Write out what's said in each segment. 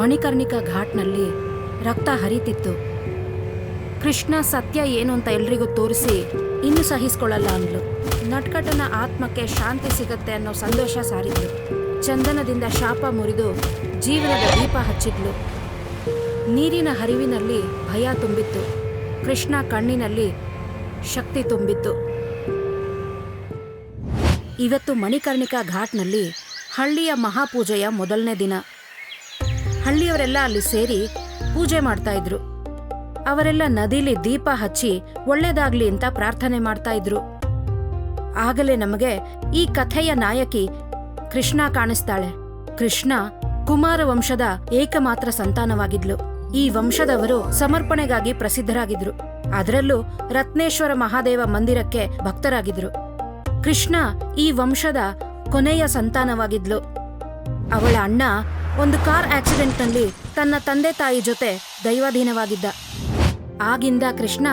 ಮಣಿಕರ್ಣಿಕಾ ಘಾಟ್ನಲ್ಲಿ ರಕ್ತ ಹರಿತಿತ್ತು. ಕೃಷ್ಣ ಸತ್ಯ ಏನು ಅಂತ ಎಲ್ರಿಗೂ ತೋರಿಸಿ ಇನ್ನೂ ಸಹಿಸ್ಕೊಳ್ಳಲ್ಲ ಅಂದ್ಲು. ನಟ್ಕಟನ ಆತ್ಮಕ್ಕೆ ಶಾಂತಿ ಸಿಗತ್ತೆ ಅನ್ನೋ ಸಂದೇಶ ಸಾರಿದ್ಲು. ಚಂದನದಿಂದ ಶಾಪ ಮುರಿದು ಜೀವನದ ದೀಪ ಹಚ್ಚಿದ್ಲು. ನೀರಿನ ಹರಿವಿನಲ್ಲಿ ಭಯ ತುಂಬಿತ್ತು. ಕೃಷ್ಣ ಕಣ್ಣಿನಲ್ಲಿ ಶಕ್ತಿ ತುಂಬಿತ್ತು. ಇವತ್ತು ಮಣಿಕರ್ಣಿಕಾ ಘಾಟ್ನಲ್ಲಿ ಹಳ್ಳಿಯ ಮಹಾಪೂಜೆಯ ಮೊದಲನೇ ದಿನ. ಹಳ್ಳಿಯವರೆಲ್ಲ ಅಲ್ಲಿ ಸೇರಿ ಪೂಜೆ ಮಾಡ್ತಾ ಇದ್ರು. ಅವರೆಲ್ಲ ನದಿಲಿ ದೀಪ ಹಚ್ಚಿ ಒಳ್ಳೇದಾಗ್ಲಿ ಅಂತ ಪ್ರಾರ್ಥನೆ ಮಾಡ್ತಾ ಇದ್ರು. ಆಗಲೇ ನಮಗೆ ಈ ಕಥೆಯ ನಾಯಕಿ ಕೃಷ್ಣ ಕಾಣಿಸ್ತಾಳೆ. ಕೃಷ್ಣ ಕುಮಾರ ವಂಶದ ಏಕಮಾತ್ರ ಸಂತಾನವಾಗಿದ್ಲು. ಈ ವಂಶದವರು ಸಮರ್ಪಣೆಗಾಗಿ ಪ್ರಸಿದ್ಧರಾಗಿದ್ರು. ಅದರಲ್ಲೂ ರತ್ನೇಶ್ವರ ಮಹಾದೇವ ಮಂದಿರಕ್ಕೆ ಭಕ್ತರಾಗಿದ್ರು. ಕೃಷ್ಣ ಈ ವಂಶದ ಕೊನೆಯ ಸಂತಾನವಾಗಿದ್ಲು. ಅವಳ ಅಣ್ಣ ಒಂದು ಕಾರ್ ಆಕ್ಸಿಡೆಂಟ್ನಲ್ಲಿ ತನ್ನ ತಂದೆ ತಾಯಿ ಜೊತೆ ದೈವಾಧೀನವಾಗಿದ್ದ. ಆಗಿಂದ ಕೃಷ್ಣ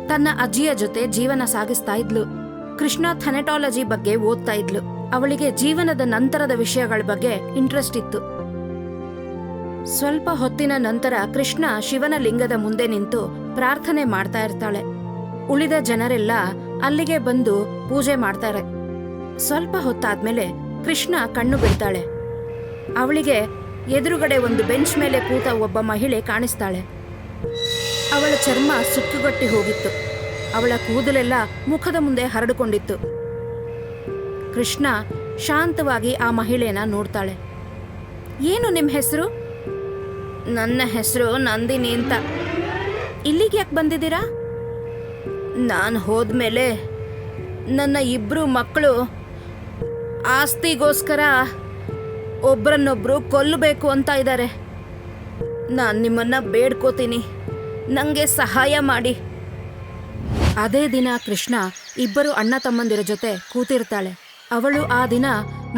ತನ್ನ ಅಜ್ಜಿಯ ಜೊತೆ ಜೀವನ ಸಾಗಿಸ್ತಾ ಇದ್ಲು. ಕೃಷ್ಣ ಥೆನಟಾಲಜಿ ಬಗ್ಗೆ ಓದ್ತಾ ಇದ್ಲು. ಅವಳಿಗೆ ಜೀವನದ ನಂತರದ ವಿಷಯಗಳ ಬಗ್ಗೆ ಇಂಟ್ರೆಸ್ಟ್ ಇತ್ತು. ಸ್ವಲ್ಪ ಹೊತ್ತಿನ ನಂತರ ಕೃಷ್ಣ ಶಿವನ ಲಿಂಗದ ಮುಂದೆ ನಿಂತು ಪ್ರಾರ್ಥನೆ ಮಾಡ್ತಾ ಇರ್ತಾಳೆ. ಉಳಿದ ಜನರೆಲ್ಲ ಅಲ್ಲಿಗೆ ಬಂದು ಪೂಜೆ ಮಾಡ್ತಾರೆ. ಸ್ವಲ್ಪ ಹೊತ್ತಾದ್ಮೇಲೆ ಕೃಷ್ಣ ಕಣ್ಣು ಬಿಡ್ತಾಳೆ. ಅವಳಿಗೆ ಎದುರುಗಡೆ ಒಂದು ಬೆಂಚ್ ಮೇಲೆ ಕೂತ ಒಬ್ಬ ಮಹಿಳೆ ಕಾಣಿಸ್ತಾಳೆ. ಅವಳ ಚರ್ಮ ಸುಕ್ಕುಗಟ್ಟಿ ಹೋಗಿತ್ತು. ಅವಳ ಕೂದಲೆಲ್ಲ ಮುಖದ ಮುಂದೆ ಹರಡಿಕೊಂಡಿತ್ತು. ಕೃಷ್ಣ ಶಾಂತವಾಗಿ ಆ ಮಹಿಳೆನ ನೋಡ್ತಾಳೆ. ಏನು ನಿಮ್ಮ ಹೆಸರು? ನನ್ನ ಹೆಸರು ನಂದಿನಿ ಅಂತ. ಇಲ್ಲಿಗೆ ಯಾಕೆ ಬಂದಿದ್ದೀರಾ? ನಾನು ಹೋದ್ಮೇಲೆ ನನ್ನ 2 ಮಕ್ಕಳು ಆಸ್ತಿಗೋಸ್ಕರ ಒಬ್ರನ್ನೊಬ್ರು ಕೊಲ್ಲಬೇಕು ಅಂತ ಇದ್ದಾರೆ. ನಾನು ನಿಮ್ಮನ್ನ ಬೇಡ್ಕೋತೀನಿ, ನನಗೆ ಸಹಾಯ ಮಾಡಿ. ಅದೇ ದಿನ ಕೃಷ್ಣ 2 ಅಣ್ಣ ತಮ್ಮಂದಿರ ಜೊತೆ ಕೂತಿರ್ತಾಳೆ. ಅವಳು ಆ ದಿನ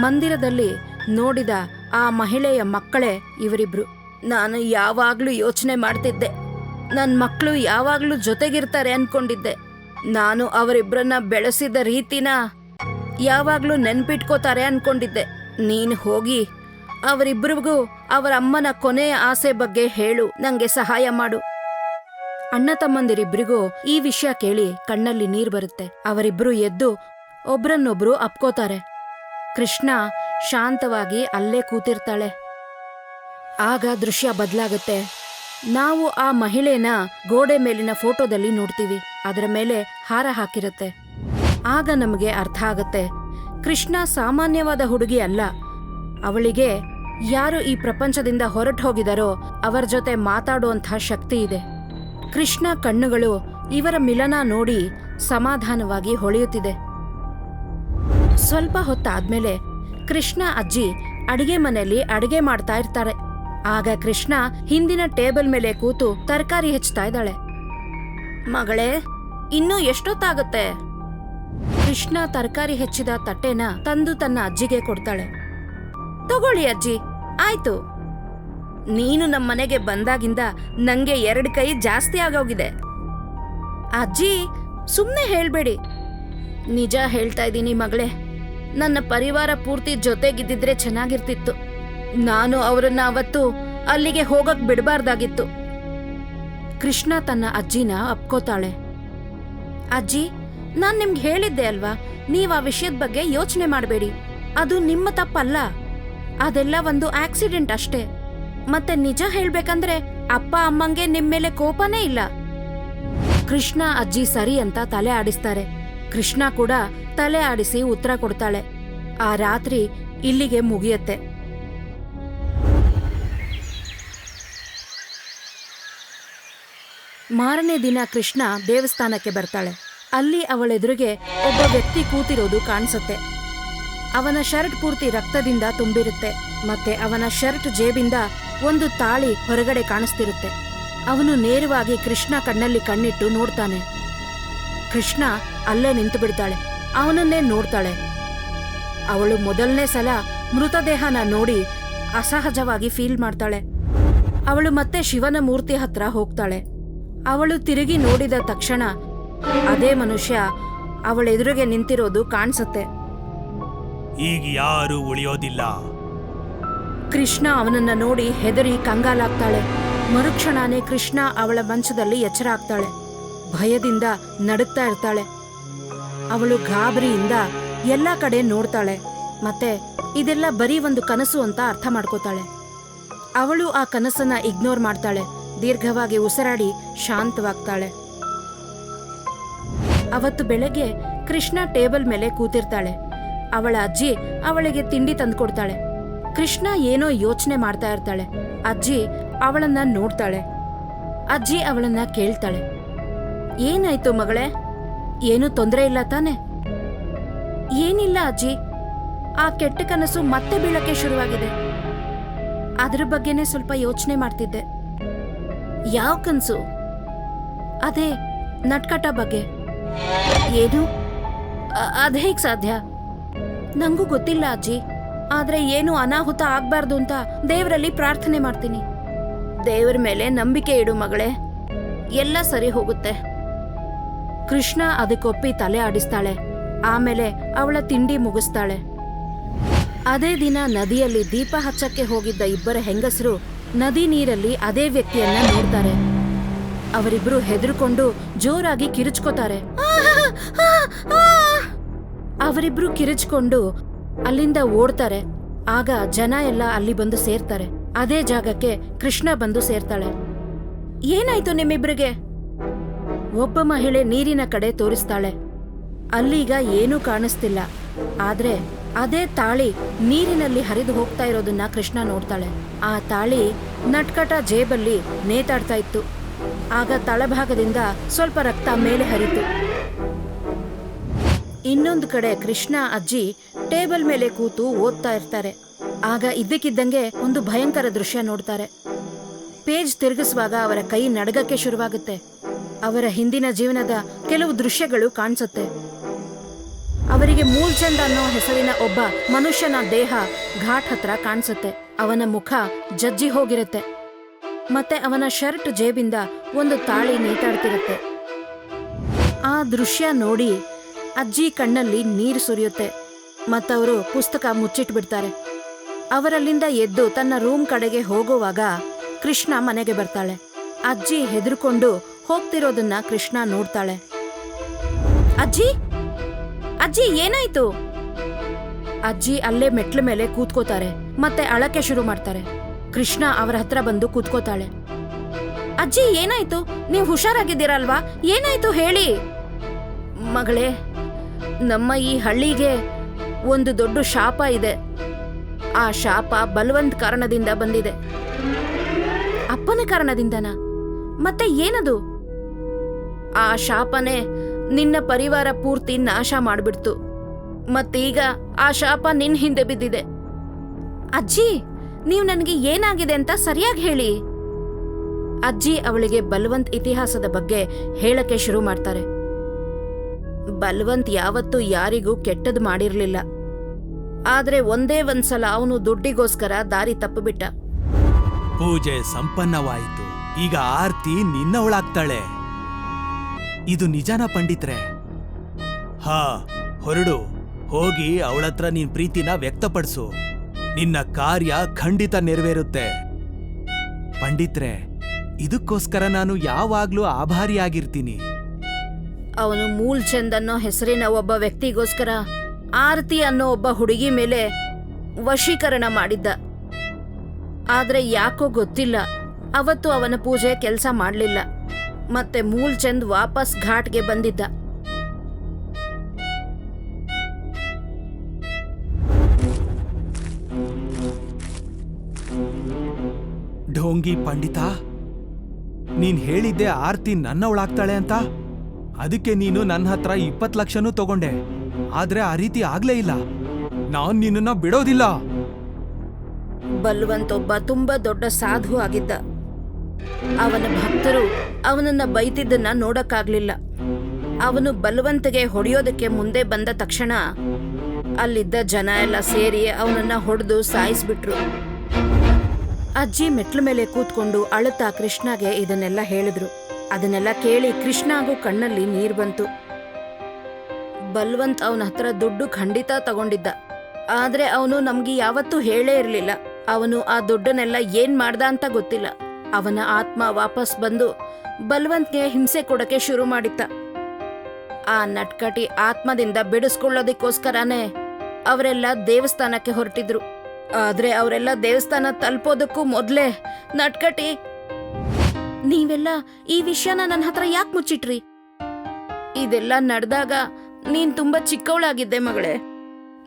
ಮಂದಿರದಲ್ಲಿ ನೋಡಿದ ಆ ಮಹಿಳೆಯ ಮಕ್ಕಳೇ ಇವರಿಬ್ರು. ನಾನು ಯಾವಾಗ್ಲೂ ಯೋಚನೆ ಮಾಡ್ತಿದ್ದೆ, ನನ್ನ ಮಕ್ಕಳು ಯಾವಾಗ್ಲೂ ಜೊತೆಗಿರ್ತಾರೆ ಅನ್ಕೊಂಡಿದ್ದೆ. ನಾನು ಅವರಿಬ್ಬರನ್ನ ಬೆಳೆಸಿದ ರೀತಿನ ಯಾವಾಗ್ಲೂ ನೆನ್ಪಿಟ್ಕೋತಾರೆ ಅನ್ಕೊಂಡಿದ್ದೆ. ನೀನು ಹೋಗಿ ಅವರಿಬ್ಬರಿಗೂ ಅವರ ಅಮ್ಮನ ಕೊನೆಯ ಆಸೆ ಬಗ್ಗೆ ಹೇಳು, ನಂಗೆ ಸಹಾಯ ಮಾಡು. ಅಣ್ಣ ತಮ್ಮಂದಿರಿಬ್ರಿಗೂ ಈ ವಿಷಯ ಕೇಳಿ ಕಣ್ಣಲ್ಲಿ ನೀರು ಬರುತ್ತೆ. ಅವರಿಬ್ರು ಎದ್ದು ಒಬ್ರನ್ನೊಬ್ರು ಅಪ್ಕೋತಾರೆ. ಕೃಷ್ಣ ಶಾಂತವಾಗಿ ಅಲ್ಲೇ ಕೂತಿರ್ತಾಳೆ. ಆಗ ದೃಶ್ಯ ಬದಲಾಗುತ್ತೆ. ನಾವು ಆ ಮಹಿಳೆನ ಗೋಡೆ ಮೇಲಿನ ಫೋಟೋದಲ್ಲಿ ನೋಡ್ತೀವಿ. ಅದರ ಮೇಲೆ ಹಾರ ಹಾಕಿರುತ್ತೆ. ಆಗ ನಮಗೆ ಅರ್ಥ ಆಗತ್ತೆ, ಕೃಷ್ಣ ಸಾಮಾನ್ಯವಾದ ಹುಡುಗಿ ಅಲ್ಲ. ಅವಳಿಗೆ ಯಾರು ಈ ಪ್ರಪಂಚದಿಂದ ಹೊರಟು ಹೋಗಿದಾರೋ ಅವರ ಜೊತೆ ಮಾತಾಡುವಂತಹ ಶಕ್ತಿ ಇದೆ. ಕೃಷ್ಣ ಕಣ್ಣುಗಳು ಇವರ ಮಿಲನ ನೋಡಿ ಸಮಾಧಾನವಾಗಿ ಹೊಳೆಯುತ್ತಿದೆ. ಸ್ವಲ್ಪ ಹೊತ್ತಾದ್ಮೇಲೆ ಕೃಷ್ಣ ಅಜ್ಜಿ ಅಡಿಗೆ ಮನೆಯಲ್ಲಿ ಅಡಿಗೆ ಮಾಡ್ತಾ ಇರ್ತಾರೆ. ಆಗ ಕೃಷ್ಣ ಹಿಂದಿನ ಟೇಬಲ್ ಮೇಲೆ ಕೂತು ತರಕಾರಿ ಹೆಚ್ಚುತ್ತಾ ಇದ್ದಾಳೆ. ಮಗಳೇ, ಇನ್ನೂ ಎಷ್ಟೊತ್ತಾಗುತ್ತೆ? ಕೃಷ್ಣ ತರಕಾರಿ ಹೆಚ್ಚಿದ ತಟ್ಟೆನ ತಂದು ತನ್ನ ಅಜ್ಜಿಗೆ ಕೊಡ್ತಾಳೆ. ತಗೊಳ್ಳಿ ಅಜ್ಜಿ, ಆಯ್ತು. ನೀನು ನಮ್ಮನೆಗೆ ಬಂದಾಗಿಂದ ನಂಗೆ 2 ಕೈ ಜಾಸ್ತಿ ಆಗೋಗಿದೆ. ಅಜ್ಜಿ, ಸುಮ್ನೆ ಹೇಳ್ಬೇಡಿ. ನಿಜ ಹೇಳ್ತಾ ಇದ್ದೀನಿ ಮಗಳೇ, ನನ್ನ ಪರಿವಾರ ಪೂರ್ತಿ ಜೊತೆಗಿದ್ದಿದ್ರೆ ಚೆನ್ನಾಗಿರ್ತಿತ್ತು. ನಾನು ಅವರನ್ನ ಅವತ್ತು ಅಲ್ಲಿಗೆ ಹೋಗಕ್ ಬಿಡಬಾರ್ದಾಗಿತ್ತು. ಕೃಷ್ಣ ತನ್ನ ಅಜ್ಜಿನ ಅಪ್ಕೋತಾಳೆ. ಅಜ್ಜಿ, ನಾನ್ ನಿಮ್ಗೆ ಹೇಳಿದ್ದೆ ಅಲ್ವಾ, ನೀವ್ ಆ ವಿಷಯದ ಬಗ್ಗೆ ಯೋಚನೆ ಮಾಡಬೇಡಿ. ಅದು ನಿಮ್ಮ ತಪ್ಪಲ್ಲ. ಅದೆಲ್ಲ ಒಂದು ಆಕ್ಸಿಡೆಂಟ್ ಅಷ್ಟೇ. ಮತ್ತೆ ನಿಜ ಹೇಳ್ಬೇಕಂದ್ರೆ ಅಪ್ಪ ಅಮ್ಮಂಗೆ ನಿಮ್ಮೇಲೆ ಕೋಪನೇ ಇಲ್ಲ. ಕೃಷ್ಣ ಅಜ್ಜಿ ಸರಿ ಅಂತ ತಲೆ ಆಡಿಸ್ತಾರೆ. ಕೃಷ್ಣ ಕೂಡ ತಲೆ ಆಡಿಸಿ ಉತ್ತರ ಕೊಡ್ತಾಳೆ. ಆ ರಾತ್ರಿ ಇಲ್ಲಿಗೆ ಮುಗಿಯತ್ತೆ. ಮಾರನೇ ದಿನ ಕೃಷ್ಣ ದೇವಸ್ಥಾನಕ್ಕೆ ಬರ್ತಾಳೆ. ಅಲ್ಲಿ ಅವಳೆದುರಿಗೆ ಒಬ್ಬ ವ್ಯಕ್ತಿ ಕೂತಿರೋದು ಕಾಣಿಸುತ್ತೆ. ಅವನ ಶರ್ಟ್ ಪೂರ್ತಿ ರಕ್ತದಿಂದ ತುಂಬಿರುತ್ತೆ. ಮತ್ತೆ ಅವನ ಶರ್ಟ್ ಜೇಬಿಂದ ಒಂದು ತಾಳಿ ಹೊರಗಡೆ ಕಾಣಿಸ್ತಿರುತ್ತೆ. ಅವನು ನೇರವಾಗಿ ಕೃಷ್ಣ ಕಣ್ಣಲ್ಲಿ ಕಣ್ಣಿಟ್ಟು ನೋಡ್ತಾನೆ. ಕೃಷ್ಣ ಅಲ್ಲೇ ನಿಂತು ಬಿಡ್ತಾಳೆ. ಅವನನ್ನೇ ನೋಡ್ತಾಳೆ. ಅವಳು ಮೊದಲನೇ ಸಲ ಮೃತದೇಹನ ನೋಡಿ ಅಸಹಜವಾಗಿ ಫೀಲ್ ಮಾಡ್ತಾಳೆ. ಅವಳು ಮತ್ತೆ ಶಿವನ ಮೂರ್ತಿ ಹತ್ರ ಹೋಗ್ತಾಳೆ. ಅವಳು ತಿರುಗಿ ನೋಡಿದ ತಕ್ಷಣ ಅದೇ ಮನುಷ್ಯ ಅವಳೆದುರಿಗೆ ನಿಂತಿರೋದು ಕಾಣಿಸುತ್ತೆ. ಈಗ ಯಾರು ಉಳಿಯೋದಿಲ್ಲ. ಕೃಷ್ಣ ಅವನನ್ನ ನೋಡಿ ಹೆದರಿ ಕಂಗಾಲಾಗ್ತಾಳೆ. ಮರುಕ್ಷಣನೇ ಕೃಷ್ಣ ಅವಳ ಮಂಚದಲ್ಲಿ ಎಚ್ಚರ ಆಗ್ತಾಳೆ. ಭಯದಿಂದ ನಡುಗ್ತಾ ಇರ್ತಾಳೆ. ಅವಳು ಗಾಬರಿಯಿಂದ ಎಲ್ಲ ಕಡೆ ನೋಡ್ತಾಳೆ. ಮತ್ತೆ ಇದೆಲ್ಲ ಬರೀ ಒಂದು ಕನಸು ಅಂತ ಅರ್ಥ ಮಾಡ್ಕೋತಾಳೆ. ಅವಳು ಆ ಕನಸನ್ನ ಇಗ್ನೋರ್ ಮಾಡ್ತಾಳೆ. ದೀರ್ಘವಾಗಿ ಉಸಿರಾಡಿ ಶಾಂತವಾಗ್ತಾಳೆ. ಅವತ್ತು ಬೆಳಗ್ಗೆ ಕೃಷ್ಣ ಟೇಬಲ್ ಮೇಲೆ ಕೂತಿರ್ತಾಳೆ. ಅವಳ ಅಜ್ಜಿ ಅವಳಿಗೆ ತಿಂಡಿ ತಂದ್ಕೊಡ್ತಾಳೆ. ಕೃಷ್ಣ ಏನೋ ಯೋಚನೆ ಮಾಡ್ತಾ ಇರ್ತಾಳೆ. ಅಜ್ಜಿ ಅವಳನ್ನ ನೋಡ್ತಾಳೆ. ಅಜ್ಜಿ ಅವಳನ್ನ ಕೇಳ್ತಾಳೆ, ಏನಾಯ್ತು ಮಗಳೇ? ಏನೂ ತೊಂದರೆ ಇಲ್ಲ ತಾನೆ? ಏನಿಲ್ಲ ಅಜ್ಜಿ, ಆ ಕೆಟ್ಟ ಕನಸು ಮತ್ತೆ ಬೀಳಕ್ಕೆ ಶುರುವಾಗಿದೆ. ಅದ್ರ ಬಗ್ಗೆನೇ ಸ್ವಲ್ಪ ಯೋಚನೆ ಮಾಡ್ತಿದ್ದೆ. ಯಾವ ಕನಸು? ಅದೇ ನಟ್ಕಟ ಬಗ್ಗೆ. ಏನು? ಅದೇಗ್ ಸಾಧ್ಯ? ನಂಗೂ ಗೊತ್ತಿಲ್ಲ ಅಜ್ಜಿ. ಆದ್ರೆ ಏನು ಅನಾಹುತ ಆಗ್ಬಾರ್ದು ಅಂತ ದೇವರಲ್ಲಿ ಪ್ರಾರ್ಥನೆ ಮಾಡ್ತೀನಿ. ದೇವರ ಮೇಲೆ ನಂಬಿಕೆ ಇಡು ಮಗಳೇ, ಎಲ್ಲ ಸರಿ ಹೋಗುತ್ತೆ. ಕೃಷ್ಣ ಅದಕ್ಕೊಪ್ಪಿ ತಲೆ ಆಡಿಸ್ತಾಳೆ. ಆಮೇಲೆ ಅವಳ ತಿಂಡಿ ಮುಗಿಸ್ತಾಳೆ. ಅದೇ ದಿನ ನದಿಯಲ್ಲಿ ದೀಪ ಹಚ್ಚಕ್ಕೆ ಹೋಗಿದ್ದ ಇಬ್ಬರ ಹೆಂಗಸರು ನದಿ ನೀರಲ್ಲಿ ಅದೇ ವ್ಯಕ್ತಿಯನ್ನ ನೋಡ್ತಾರೆ. ಅವರಿಬ್ರು ಹೆದರ್ಕೊಂಡು ಜೋರಾಗಿ ಕಿರುಚ್ಕೋತಾರೆ. ಅವರಿಬ್ರು ಕಿರುಚ್ಕೊಂಡು ಅಲ್ಲಿಂದ ಓಡ್ತಾರೆ. ಆಗ ಜನ ಎಲ್ಲ ಅಲ್ಲಿ ಬಂದು ಸೇರ್ತಾರೆ. ಅದೇ ಜಾಗಕ್ಕೆ ಕೃಷ್ಣ ಬಂದು ಸೇರ್ತಾಳೆ. ಏನಾಯ್ತು ನಿಮ್ಮಿಬ್ರಿಗೆ? ಒಬ್ಬ ಮಹಿಳೆ ನೀರಿನ ಕಡೆ ತೋರಿಸ್ತಾಳೆ. ಅಲ್ಲೀಗ ಏನೂ ಕಾಣಿಸ್ತಿಲ್ಲ. ಆದ್ರೆ ಅದೇ ತಾಳಿ ನೀರಿನಲ್ಲಿ ಹರಿದು ಹೋಗ್ತಾ ಇರೋದನ್ನ ಕೃಷ್ಣ ನೋಡ್ತಾಳೆ. ಆ ತಾಳಿ ನಟ್ಕಟ ಜೇಬಲ್ಲಿ ನೇತಾಡ್ತಾ ಇತ್ತು. ಆಗ ತಳಭಾಗದಿಂದ ಸ್ವಲ್ಪ ರಕ್ತ ಮೇಲೆ ಹರಿತು. ಇನ್ನೊಂದು ಕಡೆ ಕೃಷ್ಣ ಅಜ್ಜಿ ಟೇಬಲ್ ಮೇಲೆ ಕೂತು ಓದ್ತಾ ಇರ್ತಾರೆ. ಆಗ ಇದ್ದಕ್ಕಿದ್ದಂಗೆ ಒಂದು ಭಯಂಕರ ದೃಶ್ಯ ನೋಡ್ತಾರೆ. ಪೇಜ್ ತಿರುಗಿಸುವಾಗ ಅವರ ಕೈ ನಡಗಕ್ಕೆ ಶುರುವಾಗುತ್ತೆ. ಅವರ ಹಿಂದಿನ ಜೀವನದ ಕೆಲವು ದೃಶ್ಯಗಳು ಕಾಣಿಸುತ್ತೆ. ಅವರಿಗೆ ಮೂಲ್ಚಂದ್ ಅನ್ನೋ ಹೆಸರಿನ ಒಬ್ಬ ಮನುಷ್ಯನ ದೇಹ ಘಾಟ್ ಹತ್ರ ಕಾಣಿಸುತ್ತೆ. ಅವನ ಮುಖ ಜಜ್ಜಿ ಹೋಗಿರುತ್ತೆ. ಮತ್ತೆ ಅವನ ಶರ್ಟ್ ಜೇಬಿಂದ ಒಂದು ತಾಳಿ ನೇತಾಡ್ತಿರುತ್ತೆ. ಆ ದೃಶ್ಯ ನೋಡಿ ಅಜ್ಜಿ ಕಣ್ಣಲ್ಲಿ ನೀರು ಸುರಿಯುತ್ತೆ. ಮತ್ತವರು ಪುಸ್ತಕ ಮುಚ್ಚಿಟ್ಬಿಡ್ತಾರೆ. ಅವರಲ್ಲಿಂದ ಎದ್ದು ತನ್ನ ರೂಮ್ ಕಡೆಗೆ ಹೋಗುವಾಗ ಕೃಷ್ಣ ಮನೆಗೆ ಬರ್ತಾಳೆ. ಅಜ್ಜಿ ಹೆದರ್ಕೊಂಡು ಹೋಗ್ತಿರೋದನ್ನ ಕೃಷ್ಣ ನೋಡ್ತಾಳೆ. ಅಜ್ಜಿ, ಅಜ್ಜಿ ಏನಾಯ್ತು? ಅಜ್ಜಿ ಅಲ್ಲೇ ಮೆಟ್ಲ ಮೇಲೆ ಕೂತ್ಕೋತಾರೆ. ಮತ್ತೆ ಅಳಕ್ಕೆ ಶುರು ಮಾಡ್ತಾರೆ. ಕೃಷ್ಣ ಅವರ ಹತ್ರ ಬಂದು ಕೂತ್ಕೋತಾಳೆ. ಅಜ್ಜಿ ಏನಾಯ್ತು? ನೀವು ಹುಷಾರಾಗಿದ್ದೀರಲ್ವಾ? ಏನಾಯ್ತು ಹೇಳಿ. ಮಗಳೇ, ನಮ್ಮ ಈ ಹಳ್ಳಿಗೆ ಒಂದು ದೊಡ್ಡ ಶಾಪ ಇದೆ. ಆ ಶಾಪ ಬಲವಂತ ಕಾರಣದಿಂದ ಬಂದಿದೆ. ಅಪ್ಪನ ಕಾರಣದಿಂದನಾ? ಮತ್ತೆ ಏನದು? ಆ ಶಾಪನೇ ನಿನ್ನ ಪರಿವಾರ ಪೂರ್ತಿ ನಾಶ ಮಾಡ್ಬಿಡ್ತು. ಮತ್ತೀಗ ಆ ಶಾಪ ನಿನ್ ಹಿಂದೆ ಬಿದ್ದಿದೆ. ಅಜ್ಜಿ, ನೀವು ನನಗೆ ಏನಾಗಿದೆ ಅಂತ ಸರಿಯಾಗಿ ಹೇಳಿ. ಅಜ್ಜಿ ಅವಳಿಗೆ ಬಲವಂತ್ ಇತಿಹಾಸದ ಬಗ್ಗೆ ಹೇಳಕ್ಕೆ ಶುರು ಮಾಡ್ತಾರೆ. ಬಲವಂತ್ ಯಾವತ್ತೂ ಯಾರಿಗೂ ಕೆಟ್ಟದ್ ಮಾಡಿರ್ಲಿಲ್ಲ. ಆದ್ರೆ ಒಂದೇ ಒಂದ್ಸಲ ಅವನು ದುಡ್ಡಿಗೋಸ್ಕರ ದಾರಿ ತಪ್ಪಿಬಿಟ್ಟ. ಪೂಜೆ ಸಂಪನ್ನವಾಯಿತು. ಈಗ ಆರ್ತಿ ನಿನ್ನವಳಾಗ್ತಾಳೆ. ಇದು ನಿಜಾನ ಪಂಡಿತ್ರೆ? ಹಾ, ಹೊರಡು. ಹೋಗಿ ಅವಳತ್ರ ನಿನ್ ಪ್ರೀತಿನ ವ್ಯಕ್ತಪಡಿಸು. ನಿನ್ನ ಕಾರ್ಯ ಖಂಡಿತ ನೆರವೇರುತ್ತೆ. ಪಂಡಿತ್ರೆ, ಇದಕ್ಕೋಸ್ಕರ ನಾನು ಯಾವಾಗ್ಲೂ ಆಭಾರಿಯಾಗಿರ್ತೀನಿ. ಅವನು ಮೂಲ್ಚಂದ್ ಅನ್ನೋ ಹೆಸರಿನ ಒಬ್ಬ ವ್ಯಕ್ತಿಗೋಸ್ಕರ ಆರತಿ ಅನ್ನೋ ಒಬ್ಬ ಹುಡುಗಿ ಮೇಲೆ ವಶೀಕರಣ ಮಾಡಿದ್ದ. ಆದ್ರೆ ಯಾಕೋ ಗೊತ್ತಿಲ್ಲ, ಅವತ್ತು ಅವನ ಪೂಜೆ ಕೆಲಸ ಮಾಡ್ಲಿಲ್ಲ. ಮತ್ತೆ ಮೂಲ್ಚಂದ್ ವಾಪಸ್ ಘಾಟ್ಗೆ ಬಂದಿದ್ದ. ಢೋಂಗಿ ಪಂಡಿತ, ನೀನ್ ಹೇಳಿದ್ದೆ ಆರ್ತಿ ನನ್ನವಳಾಗ್ತಾಳೆ ಅಂತ. ಅದಕ್ಕೆ ನೀನು ನನ್ನ ಹತ್ರ 20 ಲಕ್ಷನೂ ತಗೊಂಡೆ. ಆದ್ರೆ ಆ ರೀತಿ ಆಗ್ಲೇ ಇಲ್ಲ. ನಾನ್ ನಿನ್ನನ್ನ ಬಿಡೋದಿಲ್ಲ. ಬಲ್ವಂತ್ ಒಬ್ಬ ತುಂಬಾ ದೊಡ್ಡ ಸಾಧು ಆಗಿದ್ದ. ಅವನ ಭಕ್ತರು ಅವನನ್ನ ಬೈತಿದ್ದನ್ನ ನೋಡಕ್ಕಾಗ್ಲಿಲ್ಲ. ಅವನು ಬಲ್ವಂತ್ಗೆ ಹೊಡೆಯೋದಕ್ಕೆ ಮುಂದೆ ಬಂದ ತಕ್ಷಣ ಅಲ್ಲಿದ್ದ ಜನ ಎಲ್ಲ ಸೇರಿ ಅವನನ್ನ ಹೊಡೆದು ಸಾಯಿಸ್ಬಿಟ್ರು. ಅಜ್ಜಿ ಮೆಟ್ಲ ಮೇಲೆ ಕೂತ್ಕೊಂಡು ಅಳುತ್ತಾ ಕೃಷ್ಣಗೆ ಇದನ್ನೆಲ್ಲ ಹೇಳಿದ್ರು. ಅದನ್ನೆಲ್ಲ ಕೇಳಿ ಕೃಷ್ಣಗೂ ಕಣ್ಣಲ್ಲಿ ನೀರ್ ಬಂತು. ಬಲ್ವಂತ್ ಅವನ ಹತ್ರ ದುಡ್ಡು ಖಂಡಿತ ತಗೊಂಡಿದ್ದ. ಆದ್ರೆ ಅವನು ನಮ್ಗೆ ಯಾವತ್ತೂ ಹೇಳೇ ಇರ್ಲಿಲ್ಲ. ಅವನು ಆ ದುಡ್ಡನ್ನೆಲ್ಲ ಏನ್ ಮಾಡ್ದ ಅಂತ ಗೊತ್ತಿಲ್ಲ. ಅವನ ಆತ್ಮ ವಾಪಸ್ ಬಂದು ಬಲ್ವಂತ್ಗೆ ಹಿಂಸೆ ಕೊಡಕ್ಕೆ ಶುರು ಮಾಡಿತ್ತ. ಆ ನಟ್ಕಟಿ ಆತ್ಮದಿಂದ ಬಿಡಿಸ್ಕೊಳ್ಳೋದಕ್ಕೋಸ್ಕರನೇ ಅವರೆಲ್ಲ ದೇವಸ್ಥಾನಕ್ಕೆ ಹೊರಟಿದ್ರು. ಆದ್ರೆ ಅವರೆಲ್ಲ ದೇವಸ್ಥಾನ ತಲುಪೋದಕ್ಕೂ ಮೊದ್ಲೇ ನಟ್ಕಟಿ, ನೀವೆಲ್ಲ ಈ ವಿಷಯನ ನನ್ನ ಹತ್ರ ಯಾಕೆ ಮುಚ್ಚಿಟ್ರಿ? ಇದೆಲ್ಲ ನಡೆದಾಗ ನೀನ್ ತುಂಬಾ ಚಿಕ್ಕವಳಾಗಿದ್ದೆ ಮಗಳೇ.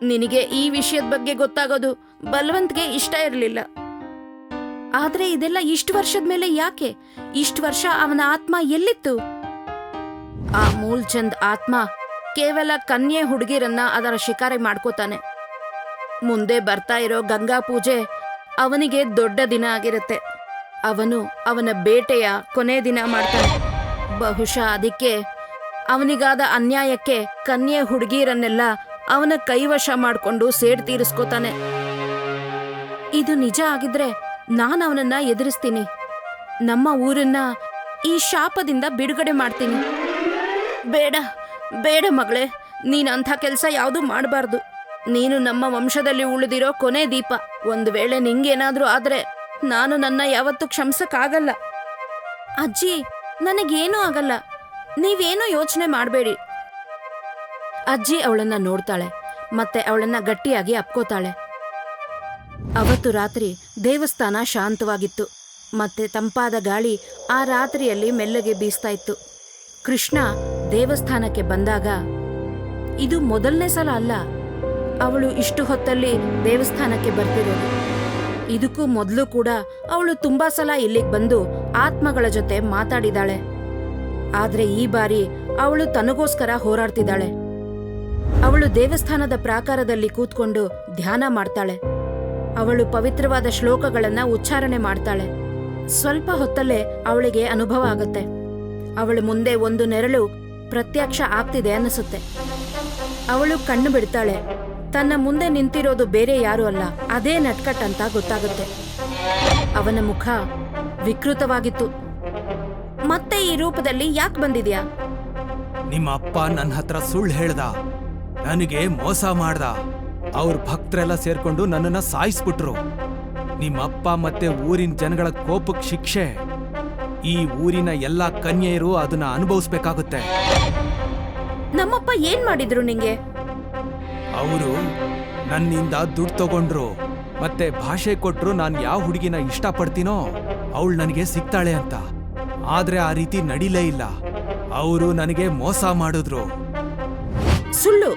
ನಿನಗೆ ಈ ವಿಷಯದ ಬಗ್ಗೆ ಗೊತ್ತಾಗೋದು ಬಲ್ವಂತ್ಗೆ ಇಷ್ಟ ಇರಲಿಲ್ಲ. ಆದ್ರೆ ಇದೆಲ್ಲ ಇಷ್ಟು ವರ್ಷದ ಮೇಲೆ ಯಾಕೆ? ಇಷ್ಟು ವರ್ಷ ಅವನ ಆತ್ಮ ಎಲ್ಲಿತ್ತು? ಆ ಮೂಲ್ಚಂದ್ ಆತ್ಮ ಕೇವಲ ಕನ್ಯೆ ಹುಡುಗಿರನ್ನ ಅದರ ಶಿಕಾರಿ ಮಾಡ್ಕೋತಾನೆ. ಮುಂದೆ ಬರ್ತಾ ಇರೋ ಗಂಗಾ ಪೂಜೆ ಅವನಿಗೆ ದೊಡ್ಡ ದಿನ ಆಗಿರುತ್ತೆ. ಅವನು ಅವನ ಬೇಟೆಯ ಕೊನೆ ದಿನ ಮಾಡ್ತಾನೆ. ಬಹುಶಃ ಅದಕ್ಕೆ ಅವನಿಗಾದ ಅನ್ಯಾಯಕ್ಕೆ ಕನ್ಯೆ ಹುಡುಗಿರನ್ನೆಲ್ಲ ಅವನ ಕೈವಶ ಮಾಡ್ಕೊಂಡು ಸೇಡ್ ತೀರಿಸ್ಕೋತಾನೆ. ಇದು ನಿಜ ಆಗಿದ್ರೆ ನಾನು ಅವನನ್ನ ಎದುರಿಸ್ತೀನಿ. ನಮ್ಮ ಊರನ್ನ ಈ ಶಾಪದಿಂದ ಬಿಡುಗಡೆ ಮಾಡ್ತೀನಿ. ಬೇಡ ಬೇಡ ಮಗಳೇ, ನೀನ್ ಅಂಥ ಕೆಲಸ ಯಾವುದು ಮಾಡಬಾರ್ದು. ನೀನು ನಮ್ಮ ವಂಶದಲ್ಲಿ ಉಳಿದಿರೋ ಕೊನೆ ದೀಪ. ಒಂದು ವೇಳೆ ನಿಂಗೇನಾದ್ರೂ ಆದ್ರೆ ನಾನು ನನ್ನ ಯಾವತ್ತೂ ಕ್ಷಮಿಸಕ್ಕಾಗಲ್ಲ. ಅಜ್ಜಿ, ನನಗೇನೂ ಆಗಲ್ಲ, ನೀವೇನೂ ಯೋಚನೆ ಮಾಡಬೇಡಿ. ಅಜ್ಜಿ ಅವಳನ್ನ ನೋಡ್ತಾಳೆ, ಮತ್ತೆ ಅವಳನ್ನ ಗಟ್ಟಿಯಾಗಿ ಅಪ್ಕೋತಾಳೆ. ಅವತ್ತು ರಾತ್ರಿ ದೇವಸ್ಥಾನ ಶಾಂತವಾಗಿತ್ತು, ಮತ್ತೆ ತಂಪಾದ ಗಾಳಿ ಆ ರಾತ್ರಿಯಲ್ಲಿ ಮೆಲ್ಲಗೆ ಬೀಸ್ತಾ ಇತ್ತು. ಕೃಷ್ಣ ದೇವಸ್ಥಾನಕ್ಕೆ ಬಂದಾಗ ಇದು ಮೊದಲನೇ ಸಲ ಅಲ್ಲ ಅವಳು ಇಷ್ಟು ಹೊತ್ತಲ್ಲಿ ದೇವಸ್ಥಾನಕ್ಕೆ ಬರ್ತಿರೋದು. ಇದಕ್ಕೂ ಮೊದಲು ಕೂಡ ಅವಳು ತುಂಬಾ ಸಲ ಇಲ್ಲಿಗೆ ಬಂದು ಆತ್ಮಗಳ ಜೊತೆ ಮಾತಾಡಿದಾಳೆ. ಆದ್ರೆ ಈ ಬಾರಿ ಅವಳು ತನಗೋಸ್ಕರ ಹೋರಾಡ್ತಿದ್ದಾಳೆ. ಅವಳು ದೇವಸ್ಥಾನದ ಪ್ರಾಕಾರದಲ್ಲಿ ಕೂತ್ಕೊಂಡು ಧ್ಯಾನ ಮಾಡ್ತಾಳೆ. ಅವಳು ಪವಿತ್ರವಾದ ಶ್ಲೋಕಗಳನ್ನ ಉಚ್ಚಾರಣೆ ಮಾಡ್ತಾಳೆ. ಸ್ವಲ್ಪ ಹೊತ್ತಲ್ಲೇ ಅವಳಿಗೆ ಅನುಭವ ಆಗುತ್ತೆ. ಅವಳ ಮುಂದೆ ಒಂದು ನೆರಳು ಪ್ರತ್ಯಕ್ಷ ಆಗ್ತಿದೆ ಅನಿಸುತ್ತೆ. ಅವಳು ಕಣ್ಣು ಬಿಡ್ತಾಳೆ. ತನ್ನ ಮುಂದೆ ನಿಂತಿರೋದು ಬೇರೆ ಯಾರೂ ಅಲ್ಲ, ಅದೇ ನಟ್ಕಟ್ ಅಂತ ಗೊತ್ತಾಗುತ್ತೆ. ಅವನ ಮುಖ ವಿಕೃತವಾಗಿತ್ತು. ಮತ್ತೆ ಈ ರೂಪದಲ್ಲಿ ಯಾಕೆ ಬಂದಿದ್ಯಾ? ನಿಮ್ಮ ಅಪ್ಪ ನನ್ನ ಹತ್ರ ಸುಳ್ಳು ಹೇಳ್ದ, ನನಗೆ ಮೋಸ ಮಾಡ್ದ. ಅವ್ರ ಭಕ್ತರೆಲ್ಲ ಸೇರ್ಕೊಂಡು ನನ್ನನ್ನ ಸಾಯಿಸ್ಬಿಟ್ರು. ನಿಮ್ಮಪ್ಪ ಮತ್ತೆ ಊರಿನ ಜನಗಳ ಕೋಪಕ್ಕೆ ಶಿಕ್ಷೆ. ಈ ಊರಿನ ಎಲ್ಲಾ ಕನ್ಯೆಯರು ಅದನ್ನ ಅನುಭವಿಸ್ಬೇಕಾಗುತ್ತೆ. ನಮ್ಮಪ್ಪ ಏನ್ ಮಾಡಿದ್ರು ನಿಂಗೆ? ಅವರು ನನ್ನಿಂದ ದುಡ್ಡು ತಗೊಂಡ್ರು, ಮತ್ತೆ ಭಾಷೆ ಕೊಟ್ರು ನಾನು ಯಾವ ಹುಡುಗಿನ ಇಷ್ಟಪಡ್ತೀನೋ ಅವಳು ನನಗೆ ಸಿಗ್ತಾಳೆ ಅಂತ. ಆದ್ರೆ ಆ ರೀತಿ ನಡೀಲೇ ಇಲ್ಲ. ಅವರು ನನಗೆ ಮೋಸ ಮಾಡಿದ್ರು. ಸುಳ್ಳು.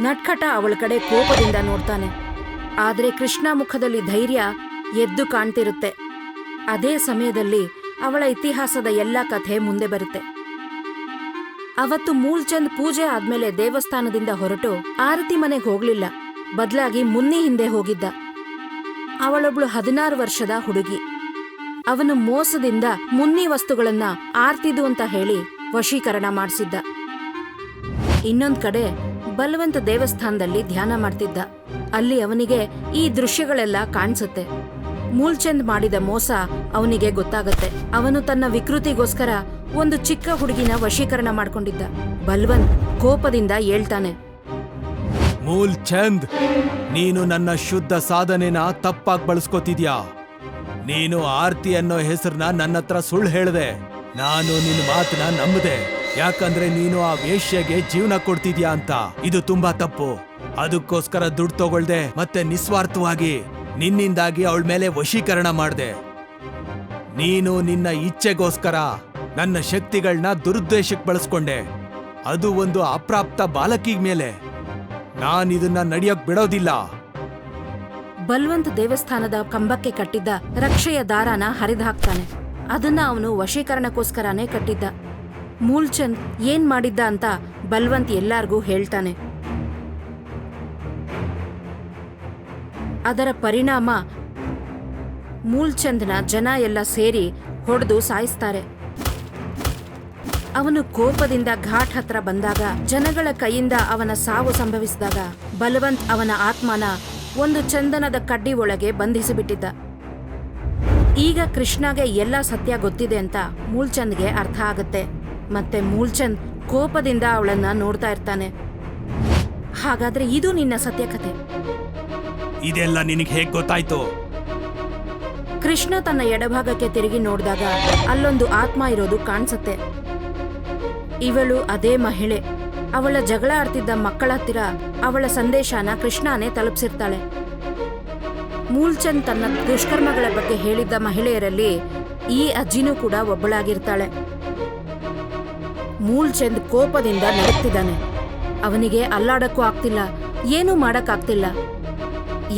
ನಟ್ಕಟ ಅವಳ ಕಡೆ ಕೋಪದಿಂದ ನೋಡ್ತಾನೆ. ಆದ್ರೆ ಕೃಷ್ಣ ಮುಖದಲ್ಲಿ ಧೈರ್ಯ ಎದ್ದು ಕಾಣ್ತಿರುತ್ತೆ. ಅದೇ ಸಮಯದಲ್ಲಿ ಅವಳ ಇತಿಹಾಸದ ಎಲ್ಲಾ ಕಥೆ ಮುಂದೆ ಬರುತ್ತೆ. ಅವತ್ತು ಮೂಲ್ಚಂದ್ ಪೂಜೆ ಆದ್ಮೇಲೆ ದೇವಸ್ಥಾನದಿಂದ ಹೊರಟು ಆರತಿ ಮನೆಗೆ ಹೋಗ್ಲಿಲ್ಲ, ಬದಲಾಗಿ ಮುನ್ನಿ ಹಿಂದೆ ಹೋಗಿದ್ದ. ಅವಳೊಬ್ಳು 16 ವರ್ಷದ ಹುಡುಗಿ. ಅವನು ಮೋಸದಿಂದ ಮುನ್ನಿ ವಸ್ತುಗಳನ್ನ ಆರ್ತಿದು ಅಂತ ಹೇಳಿ ವಶೀಕರಣ ಮಾಡಿಸಿದ್ದ. ಇನ್ನೊಂದ್ ಕಡೆ ಬಲವಂತ ದೇವಸ್ಥಾನದಲ್ಲಿ ಧ್ಯಾನ ಮಾಡ್ತಿದ್ದ. ಅಲ್ಲಿ ಅವನಿಗೆ ಈ ದೃಶ್ಯಗಳೆಲ್ಲ ಕಾಣಿಸುತ್ತೆ. ಮೂಲ್ಚಂದ್ ಮಾಡಿದ ಮೋಸ ಅವನಿಗೆ ಗೊತ್ತಾಗತ್ತೆ. ಅವನು ತನ್ನ ವಿಕೃತಿಗೋಸ್ಕರ ಒಂದು ಚಿಕ್ಕ ಹುಡುಗಿನ ವಶೀಕರಣ ಮಾಡ್ಕೊಂಡಿದ್ದ. ಬಲ್ವಂತ್ ಕೋಪದಿಂದ ಹೇಳ್ತಾನೆ, ಮೂಲ್ಚಂದ್, ನೀನು ನನ್ನ ಶುದ್ಧ ಸಾಧನೆನ ತಪ್ಪಾಗಿ ಬಳಸ್ಕೊತಿದ್ಯಾ. ನೀನು ಆರ್ತಿ ಅನ್ನೋ ಹೆಸರನ್ನ ನನ್ನ ಹತ್ರ ಸುಳ್ಳು ಹೇಳ್ದೆ. ನಾನು ನಿನ್ನ ಮಾತನ್ನ ನಂಬದೆ, ಯಾಕಂದ್ರೆ ನೀನು ಆ ವೇಶ್ಯೆಗೆ ಜೀವನ ಕೊಡ್ತಿದ್ಯಾ ಅಂತ. ಇದು ತುಂಬಾ ತಪ್ಪು. ಅದಕ್ಕೋಸ್ಕರ ದುಡ್ಡು ತಗೊಳ್ದೆ ಮತ್ತೆ ನಿಸ್ವಾರ್ಥವಾಗಿ ನಿನ್ನಿಂದಾಗಿ ಅವಳ ಮೇಲೆ ವಶೀಕರಣ ಮಾಡ್ದೆ. ನೀನು ನಿನ್ನ ಇಚ್ಛೆಗೋಸ್ಕರ ನನ್ನ ಶಕ್ತಿಗಳನ್ನ ದುರುದ್ದೇಶಕ್ಕೆ ಬಳಸ್ಕೊಂಡೆ. ಅದು ಒಂದು ಅಪ್ರಾಪ್ತ ಬಾಲಕಿಗ್ ಮೇಲೆ. ನಾನಿದನ್ನ ನಡೆಯೋಕ್ ಬಿಡೋದಿಲ್ಲ. ಬಲ್ವಂತ್ ದೇವಸ್ಥಾನದ ಕಂಬಕ್ಕೆ ಕಟ್ಟಿದ್ದ ರಕ್ಷೆಯ ದಾರಾನ ಹರಿದಾಕ್ತಾನೆ. ಅದನ್ನ ಅವನು ವಶೀಕರಣಕ್ಕೋಸ್ಕರನೇ ಕಟ್ಟಿದ್ದ. ಮೂಲ್ಚಂದ್ ಏನ್ ಮಾಡಿದ್ದ ಅಂತ ಬಲ್ವಂತ್ ಎಲ್ಲಾರ್ಗೂ ಹೇಳ್ತಾನೆ. ಅದರ ಪರಿಣಾಮ ಮೂಲ್ಚಂದ್ನ ಜನ ಎಲ್ಲ ಸೇರಿ ಹೊಡೆದು ಸಾಯಿಸ್ತಾರೆ. ಅವನು ಕೋಪದಿಂದ ಘಾಟ್ ಹತ್ರ ಬಂದಾಗ, ಜನಗಳ ಕೈಯಿಂದ ಅವನ ಸಾವು ಸಂಭವಿಸಿದಾಗ ಬಲವಂತ್ ಅವನ ಆತ್ಮನ ಒಂದು ಚಂದನದ ಕಡ್ಡಿ ಒಳಗೆ ಬಂಧಿಸಿಬಿಟ್ಟಿದ್ದ. ಈಗ ಕೃಷ್ಣಗೆ ಎಲ್ಲ ಸತ್ಯ ಗೊತ್ತಿದೆ ಅಂತ ಮೂಲ್ಚಂದ್ಗೆ ಅರ್ಥ ಆಗತ್ತೆ. ಮತ್ತೆ ಮೂಲ್ಚಂದ್ ಕೋಪದಿಂದ ಅವಳನ್ನ ನೋಡ್ತಾ ಇರ್ತಾನೆ. ಹಾಗಾದ್ರೆ ಇದು ನಿನ್ನ ಸತ್ಯಕಥೆ? ಇದೆಲ್ಲ ನಿನಗೆ ಹೇಗ್ ಗೊತ್ತಾಯ್ತು? ಕೃಷ್ಣ ತನ್ನ ಎಡಭಾಗಕ್ಕೆ ತಿರುಗಿ ನೋಡಿದಾಗ ಅಲ್ಲೊಂದು ಆತ್ಮ ಇರೋದು ಕಾಣಿಸುತ್ತೆ. ಇವಳು ಅದೇ ಮಹಿಳೆ. ಅವಳ ಜಗಳ ಆಡ್ತಿದ್ದ ಮಕ್ಕಳ ಹತ್ತಿರ ಅವಳ ಸಂದೇಶನ ಕೃಷ್ಣನೇ ತಲುಪಿಸಿರ್ತಾಳೆ. ಮೂಲ್ಚಂದ್ ತನ್ನ ದುಷ್ಕರ್ಮಗಳ ಬಗ್ಗೆ ಹೇಳಿದ್ದ ಮಹಿಳೆಯರಲ್ಲಿ ಈ ಅಜ್ಜಿನೂ ಕೂಡ ಒಬ್ಬಳಾಗಿರ್ತಾಳೆ. ಮೂಲ್ಚಂದ್ ಕೋಪದಿಂದ ನಡುತ್ತಿದ್ದಾನೆ. ಅವನಿಗೆ ಅಲ್ಲಾಡಕ್ಕೂ ಆಗ್ತಿಲ್ಲ, ಏನೂ ಮಾಡಕ್ಕಾಗ್ತಿಲ್ಲ.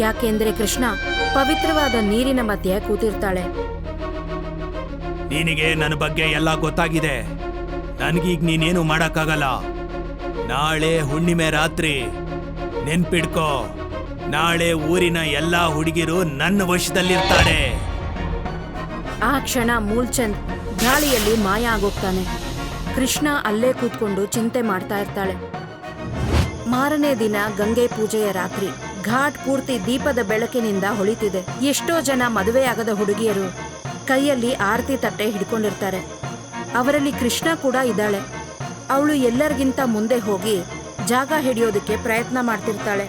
ಯಾಕೆಂದ್ರೆ ಕೃಷ್ಣ ಪವಿತ್ರವಾದ ನೀರಿನ ಮಧ್ಯೆ ಕೂತಿರ್ತಾಳೆ. ನಿನಗೆ ನನ್ನ ಬಗ್ಗೆ ಎಲ್ಲ ಗೊತ್ತಾಗಿದೆ. ನನ್ಗೀಗ ನೀನೇನು ಮಾಡಕ್ಕಾಗಲ್ಲ. ನಾಳೆ ಹುಣ್ಣಿಮೆ ರಾತ್ರಿ ನೆನ್ಪಿಡ್ಕೋ, ನಾಳೆ ಊರಿನ ಎಲ್ಲಾ ಹುಡುಗಿರು ನನ್ನ ವಶದಲ್ಲಿರ್ತಾರೆ. ಆ ಕ್ಷಣ ಮೂಲ್ಚಂದ್ ಗಾಳಿಯಲ್ಲಿ ಮಾಯ ಆಗೋಗ್ತಾನೆ. ಕೃಷ್ಣ ಅಲ್ಲೇ ಕೂತ್ಕೊಂಡು ಚಿಂತೆ ಮಾಡ್ತಾ ಇರ್ತಾಳೆ. ಮಾರನೇ ದಿನ ಗಂಗೆ ಪೂಜೆಯ ರಾತ್ರಿ. ಘಾಟ್ ಪೂರ್ತಿ ದೀಪದ ಬೆಳಕಿನಿಂದ ಹೊಳಿತಿದೆ. ಎಷ್ಟೋ ಜನ ಮದುವೆಯಾಗದ ಹುಡುಗಿಯರು ಕೈಯಲ್ಲಿ ಆರತಿ ತಟ್ಟೆ ಹಿಡ್ಕೊಂಡಿರ್ತಾರೆ. ಅವರಲ್ಲಿ ಕೃಷ್ಣ ಕೂಡ ಇದ್ದಾಳೆ. ಅವಳು ಎಲ್ಲರಿಗಿಂತ ಮುಂದೆ ಹೋಗಿ ಜಾಗ ಹಿಡಿಯೋದಕ್ಕೆ ಪ್ರಯತ್ನ ಮಾಡ್ತಿರ್ತಾಳೆ.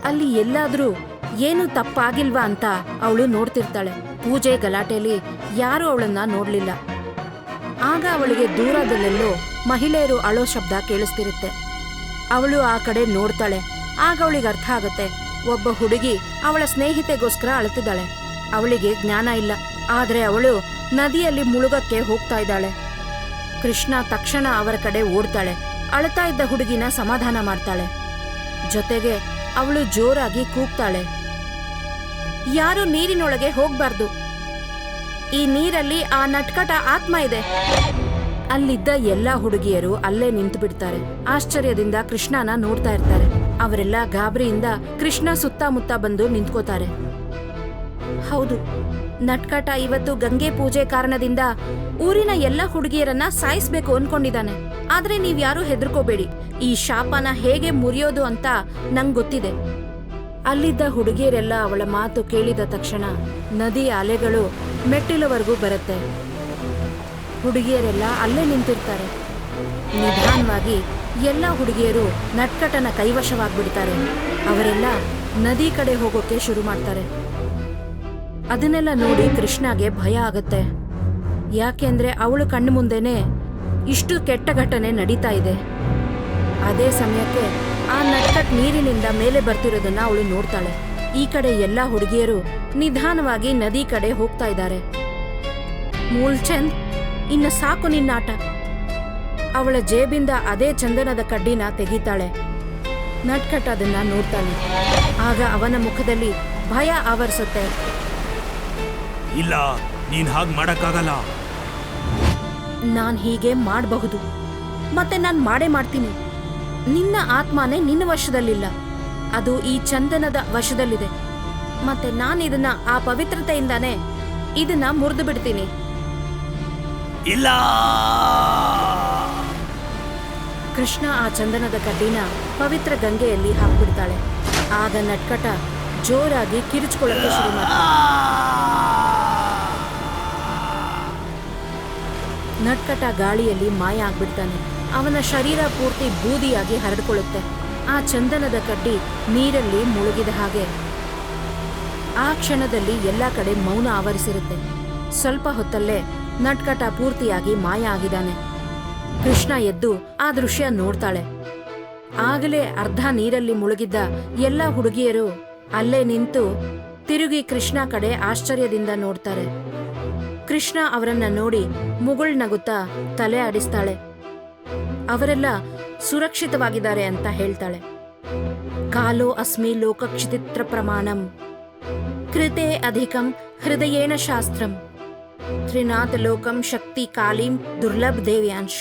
ಅಲ್ಲಿ ಎಲ್ಲಾದ್ರೂ ಏನು ತಪ್ಪಾಗಿಲ್ವಾ ಅಂತ ಅವಳು ನೋಡ್ತಿರ್ತಾಳೆ. ಪೂಜೆ ಗಲಾಟೆಯಲ್ಲಿ ಯಾರೂ ಅವಳನ್ನ ನೋಡ್ಲಿಲ್ಲ. ಆಗ ಅವಳಿಗೆ ದೂರದಲ್ಲೆಲ್ಲೋ ಮಹಿಳೆಯರು ಅಳೋ ಶಬ್ದ ಕೇಳಿಸ್ತಿರುತ್ತೆ. ಅವಳು ಆ ಕಡೆ ನೋಡ್ತಾಳೆ. ಆಗ ಅವಳಿಗೆ ಅರ್ಥ ಆಗುತ್ತೆ, ಒಬ್ಬ ಹುಡುಗಿ ಅವಳ ಸ್ನೇಹಿತೆಗೋಸ್ಕರ ಅಳ್ತಿದ್ದಾಳೆ. ಅವಳಿಗೆ ಜ್ಞಾನ ಇಲ್ಲ, ಆದ್ರೆ ಅವಳು ನದಿಯಲ್ಲಿ ಮುಳುಗಕ್ಕೆ ಹೋಗ್ತಾ ಇದ್ದಾಳೆ. ಕೃಷ್ಣ ತಕ್ಷಣ ಅವರ ಕಡೆ ಓಡ್ತಾಳೆ. ಅಳ್ತಾ ಇದ್ದ ಹುಡುಗಿನ ಸಮಾಧಾನ ಮಾಡ್ತಾಳೆ. ಜೊತೆಗೆ ಅವಳು ಜೋರಾಗಿ ಕೂಗ್ತಾಳೆ, ಯಾರು ನೀರಿನೊಳಗೆ ಹೋಗ್ಬಾರ್ದು. ಈ ನೀರಲ್ಲಿ ಆ ನಟ್ಕಟ ಆತ್ಮ ಇದೆ. ಅಲ್ಲಿದ್ದ ಎಲ್ಲಾ ಹುಡುಗಿಯರು ಅಲ್ಲೇ ನಿಂತು ಬಿಡ್ತಾರೆ. ಆಶ್ಚರ್ಯದಿಂದ ಕೃಷ್ಣನ ನೋಡ್ತಾ ಇರ್ತಾರೆ. ಅವರೆಲ್ಲ ಗಾಬರಿಯಿಂದ ಕೃಷ್ಣ ಸುತ್ತಮುತ್ತ ಬಂದು ನಿಂತ್ಕೋತಾರೆ. ಹೌದು, ನಟ್ಕಟ ಇವತ್ತು ಗಂಗೆ ಪೂಜೆ ಕಾರಣದಿಂದ ಊರಿನ ಎಲ್ಲ ಹುಡುಗಿಯರನ್ನ ಸಾಯಿಸ್ಬೇಕು ಅನ್ಕೊಂಡಿದ್ದಾನೆ. ಆದ್ರೆ ನೀವ್ಯಾರೂ ಹೆದರ್ಕೋಬೇಡಿ, ಈ ಶಾಪನ ಹೇಗೆ ಮುರಿಯೋದು ಅಂತ ನಂಗ್ ಗೊತ್ತಿದೆ. ಅಲ್ಲಿದ್ದ ಹುಡುಗಿಯರೆಲ್ಲ ಅವಳ ಮಾತು ಕೇಳಿದ ತಕ್ಷಣ ನದಿಯ ಅಲೆಗಳು ಮೆಟ್ಟಿಲವರೆಗೂ ಬರುತ್ತೆ. ಹುಡುಗಿಯರೆಲ್ಲ ಅಲ್ಲೇ ನಿಂತಿರ್ತಾರೆ. ನಿಧಾನವಾಗಿ ಎಲ್ಲ ಹುಡುಗಿಯರು ನಟ್ಕಟನ ಕೈವಶವಾಗ್ಬಿಡ್ತಾರೆ. ಅವರೆಲ್ಲ ನದಿ ಕಡೆ ಹೋಗೋಕೆ ಶುರು ಮಾಡ್ತಾರೆ. ಅದನ್ನೆಲ್ಲ ನೋಡಿ ಕೃಷ್ಣಗೆ ಭಯ ಆಗತ್ತೆ. ಯಾಕೆಂದ್ರೆ ಅವಳು ಕಣ್ಣು ಮುಂದೆನೆ ಇಷ್ಟು ಕೆಟ್ಟ ಘಟನೆ ನಡೀತಾ ಇದೆ. ಅದೇ ಸಮಯಕ್ಕೆ ಆ ನಟ್ಕಟ್ ನೀರಿನಿಂದ ಮೇಲೆ ಬರ್ತಿರೋದನ್ನ ಅವಳು ನೋಡ್ತಾಳೆ. ಈ ಕಡೆ ಎಲ್ಲ ಹುಡುಗಿಯರು ನಿಧಾನವಾಗಿ ನದಿ ಕಡೆ ಹೋಗ್ತಾ ಇದ್ದಾರೆ. ಮೂಲ್ಚಂದ್, ಇನ್ನು ಸಾಕು ನಿನ್ನಾಟ. ಅವಳ ಜೇಬಿಂದ ಅದೇ ಚಂದನದ ಕಡ್ಡಿನ ತೆಗಿತಾಳೆ. ನಟ್ಕಟ್ ಅದನ್ನ ನೋಡ್ತಾನೆ. ಆಗ ಅವನ ಮುಖದಲ್ಲಿ ಭಯ ಆವರಿಸುತ್ತೆ. ಇಲ್ಲ, ನೀನ್ ಹಾಗ್ ಮಾಡಕ್ಕಾಗಲ್ಲ. ನಾನ್ ಹೀಗೆ ಮಾಡಬಹುದು, ಮತ್ತೆ ನಾನ್ ಮಾಡೇ ಮಾಡ್ತೀನಿ. ನಿನ್ನ ಆತ್ಮನೇ ನಿನ್ನ ವಶದಲ್ಲಿಲ್ಲ, ಅದು ಈ ಚಂದನದ ವಶದಲ್ಲಿದೆ. ಮತ್ತೆ ನಾನಿದನ್ನ ಆ ಪವಿತ್ರತೆಯಿಂದಾನೇ ಇದನ್ನ ಮುರಿದು ಬಿಡ್ತೀನಿ. ಇಲ್ಲ. ಕೃಷ್ಣ ಆ ಚಂದನದ ಕಡ್ಡಿನ ಪವಿತ್ರ ಗಂಗೆಯಲ್ಲಿ ಹಾಕ್ಬಿಡ್ತಾಳೆ. ಆಗ ನಟ್ಕಟ ಜೋರಾಗಿ ಕಿರಿಚಿಕೊಳ್ಳಕ್ಕೆ ಶುರು ಮಾಡ್ತಾನೆ. ನಟ್ಕಟ ಗಾಳಿಯಲ್ಲಿ ಮಾಯ ಆಗ್ಬಿಡ್ತಾನೆ. ಅವನ ಶರೀರ ಪೂರ್ತಿ ಬೂದಿಯಾಗಿ ಹರಡ್ಕೊಳ್ಳುತ್ತೆ. ಆ ಚಂದನದ ಕಡ್ಡಿ ನೀರಲ್ಲಿ ಮುಳುಗಿದ ಹಾಗೆ. ಆ ಕ್ಷಣದಲ್ಲಿ ಎಲ್ಲ ಕಡೆ ಮೌನ ಆವರಿಸಿರುತ್ತೆ. ಸ್ವಲ್ಪ ಹೊತ್ತಲ್ಲೇ ನಟ್ಕಟ ಪೂರ್ತಿಯಾಗಿ ಮಾಯ ಆಗಿದ್ದಾನೆ. ಕೃಷ್ಣ ಎದ್ದು ಆ ದೃಶ್ಯ ನೋಡ್ತಾಳೆ. ಆಗಲೇ ಅರ್ಧ ನೀರಲ್ಲಿ ಮುಳುಗಿದ್ದ ಎಲ್ಲ ಹುಡುಗಿಯರು ಅಲ್ಲೇ ನಿಂತು ತಿರುಗಿ ಕೃಷ್ಣ ಕಡೆ ಆಶ್ಚರ್ಯದಿಂದ ನೋಡ್ತಾರೆ. ಕೃಷ್ಣ ಅವರನ್ನ ನೋಡಿ ಮುಗುಳ್ನಗುತ್ತಾ ತಲೆ ಆಡಿಸ್ತಾಳೆ. ಅವರೆಲ್ಲ ಸುರಕ್ಷಿತವಾಗಿದ್ದಾರೆ ಅಂತ ಹೇಳ್ತಾಳೆ. ಕಾಲೋ ಅಸ್ಮಿ ಲೋಕಕ್ಷಿತಿತ್ರ ಪ್ರಮಾಣಂ ಕೃತೆ ಅಧಿಕಂ ಹೃದಯೇನ ಶಾಸ್ತ್ರಂ ತ್ರಿನಾಥ ಲೋಕಂ ಶಕ್ತಿ ಕಾಲಿಂ ದುರ್ಲಭ ದೇವ್ಯಾಂಶ್.